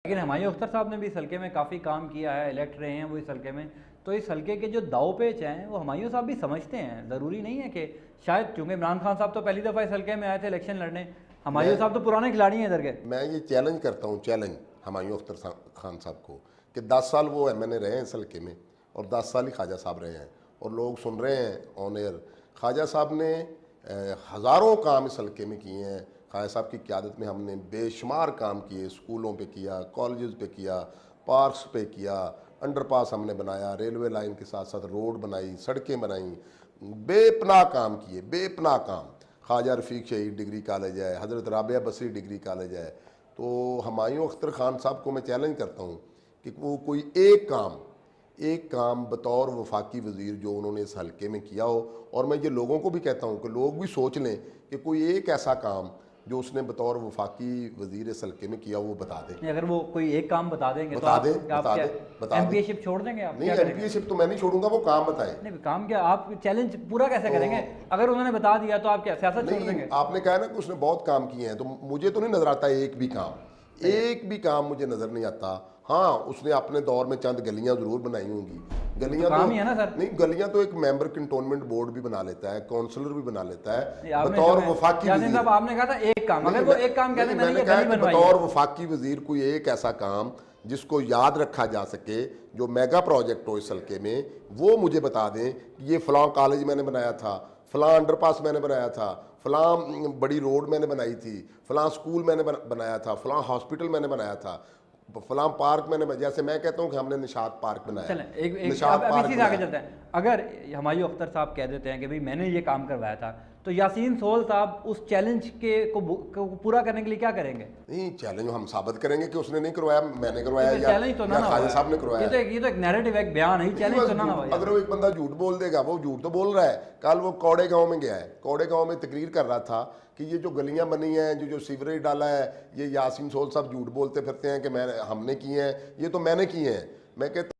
लेकिन हुमायूं अख्तर साहब ने भी इस हल्के में काफ़ी काम किया है, इलेक्ट रहे हैं वो इस हल्के में। तो इस हल्के के जो दाव पेच हैं वो हुमायूं साहब भी समझते हैं। ज़रूरी नहीं है कि शायद, क्योंकि इमरान खान साहब तो पहली दफ़ा इस हल्के में आए थे इलेक्शन लड़ने, हुमायूं साहब तो पुराने खिलाड़ी हैं इधर के। मैं ये चैलेंज करता हूँ, चैलेंज हुमायूं अख्तर खान साहब को कि 10 साल वो एमएनए रहे हैं इस हल्के में और 10 साल ही ख्वाजा साहब रहे हैं और लोग सुन रहे हैं ऑन एयर। ख्वाजा साहब ने हज़ारों काम इस हल्के में किए हैं। ख्वाजा साहब की क़यादत में हमने बेशुमार काम किए, स्कूलों पे किया, कॉलेजेस पे किया, पार्क्स पे किया, अंडरपास हमने बनाया, रेलवे लाइन के साथ साथ रोड बनाई, सड़कें बनाई, बेपनाह काम किए, बेपनाह काम। ख्वाजा रफ़ीक शहीद डिग्री कॉलेज है, हज़रत राबिया बसरी डिग्री कॉलेज है। तो हुमायूं अख्तर खान साहब को मैं चैलेंज करता हूँ कि वो कोई एक काम बतौर वफाकी वज़ीर जो उन्होंने इस हल्के में किया हो। और मैं ये लोगों को भी कहता हूँ कि लोग भी सोच लें कि कोई एक ऐसा काम जो उसने बतौर वफाकी वज़ीर इस हल्के में किया वो बता दें। अगर वो कोई एक काम बता देंगे बता तो दें, आप बता क्या दें, बता दें। एमपीएशिप छोड़ देंगे? आप नहीं, क्या करेंगे? एमपीएशिप तो मैं नहीं छोड़ूंगा, वो काम बताएं। नहीं, काम क्या, आप चैलेंज पूरा कैसे करेंगे? अगर उन्होंने बता दिया तो आप क्या सियासत छोड़ देंगे? आपने कहा ना कि उसने बहुत काम किए हैं, तो मुझे तो नहीं नजर आता एक भी काम मुझे नजर नहीं आता। हाँ, उसने अपने दौर में चंद गलियां जरूर बनाई होंगी। गलियां तो काम ही है ना सर। नहीं, गलियां तो एक मेंबर कंटोनमेंट बोर्ड भी बना लेता है, काउंसलर भी बना लेता है आपने बतौर जो है, वफाकी यासीन वजीर। साहब आपने कहा था एक काम, अगर वो एक काम कहते मैंने ये कहा गली कि बनवाई बतौर है। वफाकी वजीर कोई एक ऐसा काम जिसको याद रखा जा सके, जो मेगा प्रोजेक्ट हो इस हल्के में, वो मुझे बता दें कि ये फलां कॉलेज मैंने बनाया था, फलां अंडरपास मैंने बनाया था, फलां बड़ी रोड मैंने बनाई थी, फलां स्कूल मैंने बनाया था, फलां हॉस्पिटल मैंने बनाया था, फलां पार्क मैंने, जैसे मैं कहता हूँ कि हमने निशात पार्क बनाया। चलें एक निशात अब पार्क इसी से आगे बनाया। चलते हैं। अगर हुमायूं अख्तर साहब कह देते हैं कि भाई मैंने ये काम करवाया था, तो यासीन सोहल साहब उस चैलेंज को पूरा करने के लिए क्या करेंगे? नहीं, चैलेंज हम साबित करेंगे कि उसने नहीं करवाया, मैंने करवाया, या चैलेंज तो ना ख्वाजा साहब ने करवाया। ये तो एक नैरेटिव, एक बयान है, चैलेंज तो ना ना अगर वो एक बंदा झूठ बोल देगा, वो झूठ तो बोल रहा है। कल वो कौड़े गांव में गया है, कौड़े गांव में तकरीर कर रहा था कि ये जो गलियां बनी हैं, जो सीवरेज डाला है, ये यासीन सोहल साहब झूठ बोलते फिरते हैं कि हमने किए हैं, ये तो मैंने किए हैं। मैं कहता